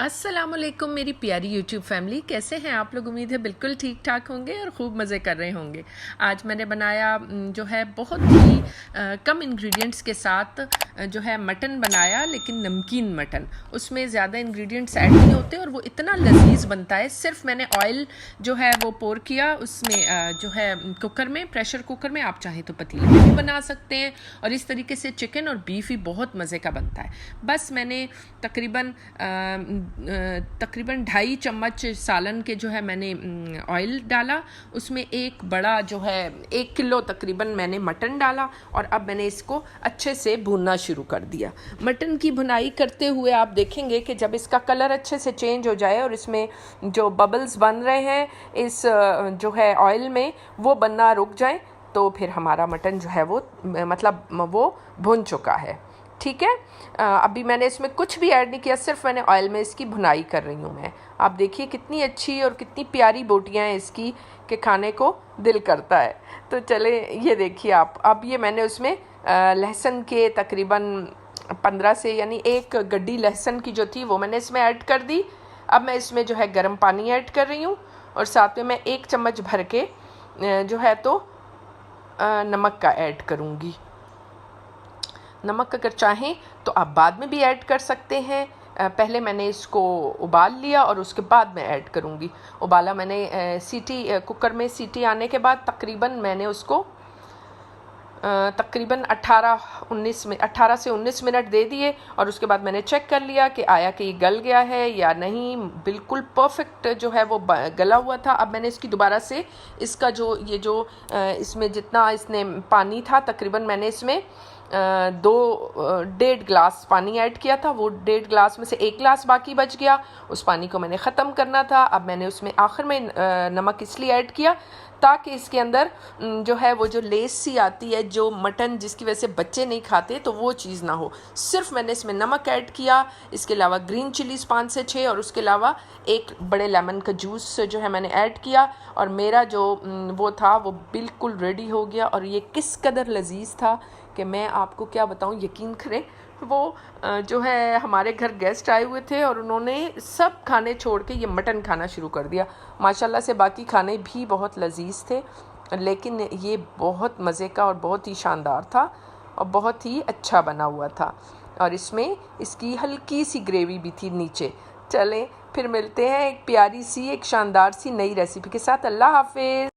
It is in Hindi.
अस्सलामुअलैकुम मेरी प्यारी यूट्यूब फैमिली, कैसे हैं आप लोग। उम्मीद है बिल्कुल ठीक ठाक होंगे और ख़ूब मज़े कर रहे होंगे। आज मैंने बनाया जो है बहुत ही कम इंग्रेडिएंट्स के साथ जो है मटन बनाया, लेकिन नमकीन मटन। उसमें ज़्यादा इंग्रेडिएंट्स ऐड नहीं होते और वो इतना लजीज बनता है। सिर्फ मैंने ऑयल जो है वो पोर किया उसमें जो है कुकर में, प्रेशर कुकर में, आप चाहें तो पतीले में भी बना सकते हैं। और इस तरीके से चिकन और बीफ ही बहुत मज़े का बनता है। बस मैंने तकरीबन 2.5 चम्मच सालन के जो है मैंने ऑयल डाला। उसमें एक बड़ा जो है 1 किलो तकरीबन मैंने मटन डाला और अब मैंने इसको अच्छे से भूनना शुरू कर दिया। मटन की भुनाई करते हुए आप देखेंगे कि जब इसका कलर अच्छे से चेंज हो जाए और इसमें जो बबल्स बन रहे हैं इस जो है ऑयल में, वो बनना रुक जाए, तो फिर हमारा मटन जो है वो मतलब वो भुन चुका है। ठीक है। अभी मैंने इसमें कुछ भी ऐड नहीं किया, सिर्फ मैंने ऑयल में इसकी भुनाई कर रही हूँ मैं। आप देखिए कितनी अच्छी और कितनी प्यारी बोटियाँ हैं इसकी कि खाने को दिल करता है। तो चले ये देखिए आप, अब ये मैंने उसमें लहसुन के तकरीबन 15 से यानी 1 गड्डी लहसुन की जो थी वो मैंने इसमें ऐड कर दी। अब मैं इसमें जो है गर्म पानी ऐड कर रही हूँ और साथ में मैं 1 चम्मच भर के जो है तो नमक का ऐड करूँगी। नमक अगर चाहें तो आप बाद में भी ऐड कर सकते हैं। पहले मैंने इसको उबाल लिया और उसके बाद मैं ऐड करूँगी। उबाला मैंने सीटी कुकर में सीटी आने के बाद तकरीबन मैंने उसको तकरीबन 18 से 19 मिनट दे दिए और उसके बाद मैंने चेक कर लिया कि आया कि ये गल गया है या नहीं। बिल्कुल परफेक्ट जो है वो गला हुआ था। अब मैंने इसकी दोबारा से इसका जो इसमें जितना इसने पानी था तकरीबन मैंने इसमें 1.5 गिलास पानी ऐड किया था। वो 1.5 गिलास में से 1 गिलास बाकी बच गया, उस पानी को मैंने ख़त्म करना था। अब मैंने उसमें आखिर में नमक इसलिए ऐड किया ताकि इसके अंदर जो है वो जो लेस सी आती है जो मटन जिसकी वजह से बच्चे नहीं खाते, तो वो चीज़ ना हो। सिर्फ मैंने इसमें नमक ऐड किया। इसके अलावा ग्रीन चिलीज़ 5 से 6 और उसके अलावा 1 बड़े लेमन का जूस जो है मैंने ऐड किया और मेरा जो वो था वो बिल्कुल रेडी हो गया। और ये किस कदर लजीज था कि मैं आपको क्या बताऊं। यकीन करें, वो जो है हमारे घर गेस्ट आए हुए थे और उन्होंने सब खाने छोड़ के ये मटन खाना शुरू कर दिया। माशाल्लाह से बाकी खाने भी बहुत लजीज थे, लेकिन ये बहुत मज़े का और बहुत ही शानदार था और बहुत ही अच्छा बना हुआ था। और इसमें इसकी हल्की सी ग्रेवी भी थी नीचे। चलें फिर मिलते हैं एक प्यारी सी, एक शानदार सी नई रेसिपी के साथ। अल्लाह हाफिज़।